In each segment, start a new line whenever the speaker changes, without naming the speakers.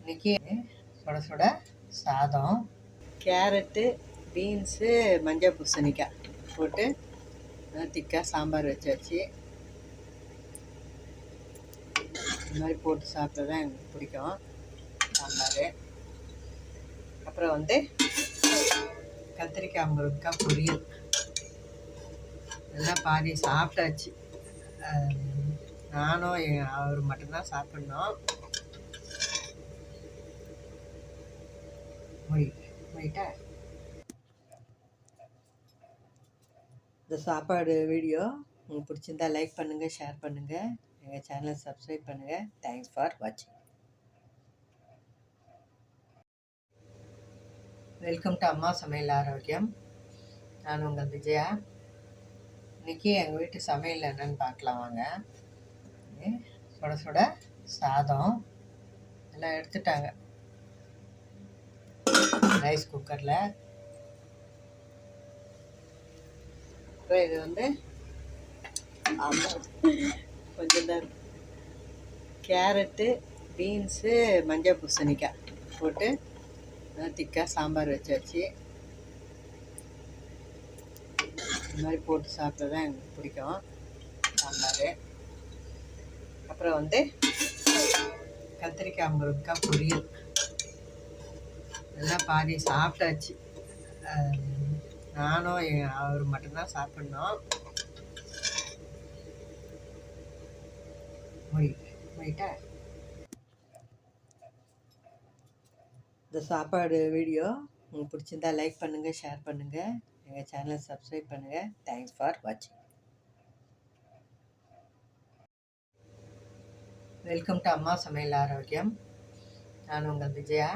இன்றைக்கி சுட சுட சாதம், கேரட்டு, பீன்ஸு, மஞ்சள் பூசணிக்காய் போட்டு திக்காக சாம்பார் வச்சாச்சு. இந்த மாதிரி போட்டு சாப்பிட்டா தான் எனக்கு பிடிக்கும் சாம்பார். அப்புறம் கத்திரிக்காய் முருங்கைக்காய் பொரியல் எல்லாம் பாதி சாப்பிட்டாச்சு. நானும் அவர் மட்டும்தான் சாப்பிட்ணும். முடிட்டா இந்த சாப்பாடு வீடியோ உங்களுக்கு பிடிச்சிருந்தா லைக் பண்ணுங்கள், ஷேர் பண்ணுங்கள், எங்கள் சேனலை சப்ஸ்கிரைப் பண்ணுங்கள். தேங்க்ஸ் ஃபார் வாட்சிங். வெல்கம் டு அம்மா சமையல் ஆரோக்கியம். நான் உங்கள் விஜயா. இன்றைக்கி எங்கள் வீட்டு சமையல் என்னென்னு பார்க்கலாம் வாங்க. சுட சுட சாதம் எல்லாம் எடுத்துட்டாங்க ரைஸ் குக்கரில். அப்புறம் இது கொஞ்சம் தான் கேரட்டு, பீன்ஸு, மஞ்சள் பூசணிக்காய் போட்டு திக்காக சாம்பார் வச்சாச்சு. இந்த மாதிரி போட்டு சாப்பிட்டா தான் எனக்கு பிடிக்கும் சாம்பார். அப்புறம் கத்திரிக்காய் முருங்கைக்காய் பொரியல் எல்லாம் பாதி சாப்பிட்டாச்சு. நானும் அவர் மட்டும்தான் சாப்பிட்ணும். முடிட்டா இந்த சாப்பாடு வீடியோ உங்களுக்கு பிடிச்சிருந்தா லைக் பண்ணுங்கள், ஷேர் பண்ணுங்கள், எங்கள் சேனலை சப்ஸ்கிரைப் பண்ணுங்கள். தேங்க்ஸ் ஃபார் வாட்சிங். வெல்கம் டு அம்மா சமையல் ஆரோக்கியம். நான் உங்கள் விஜயா.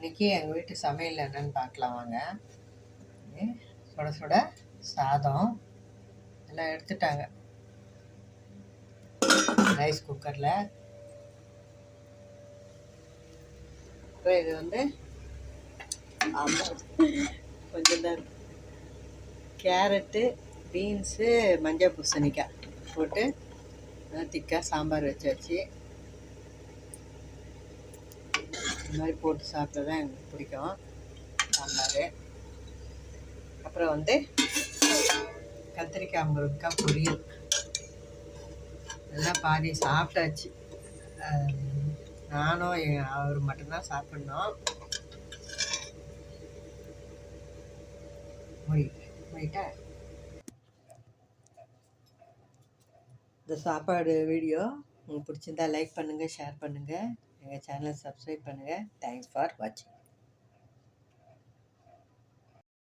இன்றைக்கி எங்கள் வீட்டு சமையல் என்னென்னு பார்க்கலாம் வாங்க. சுட சுட சாதம் எல்லாம் எடுத்துட்டாங்க ரைஸ் குக்கரில். அப்புறம் இது கொஞ்சம் தான் கேரட்டு, பீன்ஸு, மஞ்சள் பூசணிக்காய் போட்டு திக்காக சாம்பார் வச்சாச்சு. இந்த மாதிரி போட்டு சாப்பிட்டா தான் எனக்கு பிடிக்கும் சாம்பார். அப்புறம் கத்திரிக்காய் முருங்கைக்காய் பொரியல் எல்லாம் பாதி சாப்பிட்டாச்சு. நானும் அவர் மட்டும்தான் சாப்பிட்ணும். முடிட்டா இந்த சாப்பாடு வீடியோ உங்களுக்கு பிடிச்சிருந்தா லைக் பண்ணுங்கள், ஷேர் பண்ணுங்கள், எங்கள் சேனலை சப்ஸ்கிரைப் பண்ணுங்கள். தேங்க்ஸ் ஃபார் வாட்சிங்.